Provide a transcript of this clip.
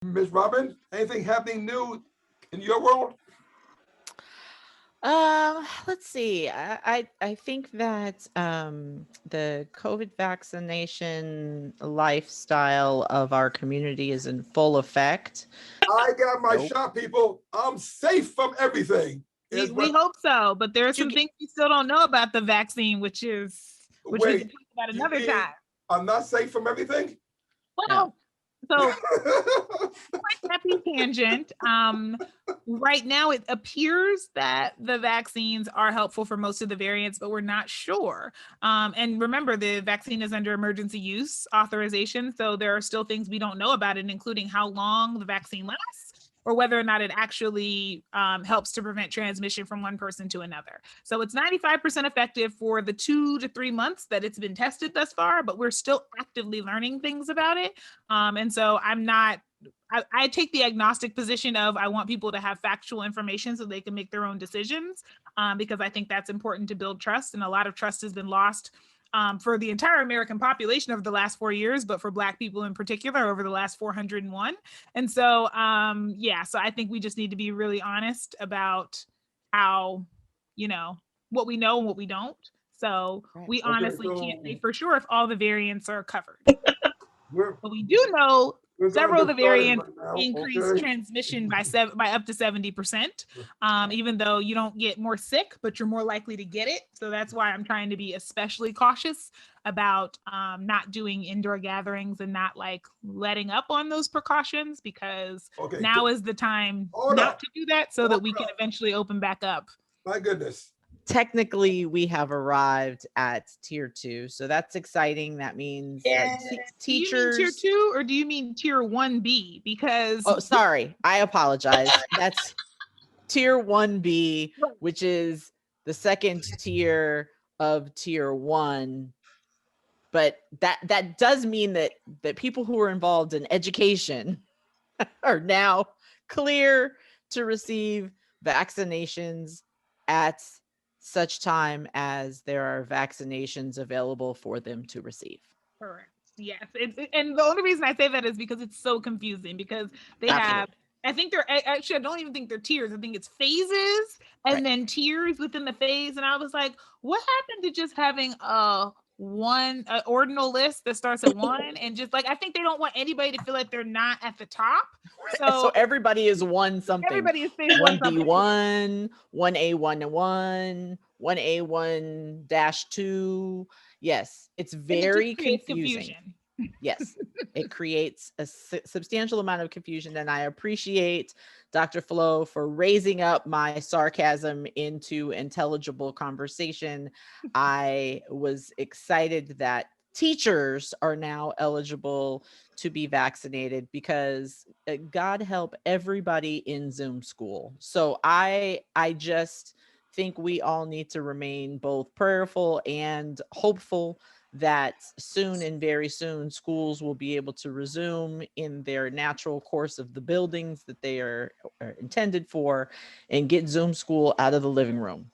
Ms. Robin, anything happening new in your world? Let's see. I think that the COVID vaccination lifestyle of our community is in full effect. I got my Nope. shot, people. I'm safe from everything. Is We what? hope so, but there are You some get, things we still don't know about the vaccine, which we can Wait, talk about you another mean time. I'm not safe from everything? no. Well, so happy tangent. Right now it appears that the vaccines are helpful for most of the variants, but we're not sure. And remember, the vaccine is under emergency use authorization, so there are still things we don't know about it, including how long the vaccine lasts, or whether or not it actually helps to prevent transmission from one person to another. So it's 95% effective for the 2 to 3 months that it's been tested thus far, but we're still actively learning things about it. And so I take the agnostic position of I want people to have factual information so they can make their own decisions, because I think that's important to build trust. And a lot of trust has been lost for the entire American population over the last 4 years, but for Black people in particular over the last 401. And so, yeah, so I think we just need to be really honest about how, you know, what we know and what we don't. So Right. we Okay, honestly so can't say for sure if all the variants are covered. we're But we do know we're gonna several of the get started variants right now. increase Okay. transmission by up to 70%. Even though you don't get more sick, but you're more likely to get it. So that's why I'm trying to be especially cautious about not doing indoor gatherings and not like letting up on those precautions, because Okay. now is the time Hold not up. to do that so Hold that we can up. eventually open back up. My goodness. Technically, we have arrived at tier 2, so that's exciting. That means that Do you mean tier teachers. 2 or do you mean tier 1B? Because Oh, sorry. I apologize. That's tier 1B, which is the second tier of tier 1. But that does mean that people who are involved in education are now clear to receive vaccinations at such time as there are vaccinations available for them to receive. correct. Yes. And the only reason I say that is because it's so confusing, because they have, Absolutely. I think they're actually, I don't even think they're tiers. I think it's phases and Right. then tiers within the phase. And I was like, what happened to just having a ordinal list that starts at one, and just like, I think they don't want anybody to feel like they're not at the top. So So everybody is one something. everybody is phase one One something. B1, one A1, one A1 dash 2. Yes, it's And it just very creates confusing. confusion. Yes, it creates a substantial amount of confusion. And I appreciate Dr. Flo for raising up my sarcasm into intelligible conversation. I was excited that teachers are now eligible to be vaccinated because God help everybody in Zoom school. So I just think we all need to remain both prayerful and hopeful that soon and very soon schools will be able to resume in their natural course of the buildings that they are intended for, and get Zoom school out of the living room.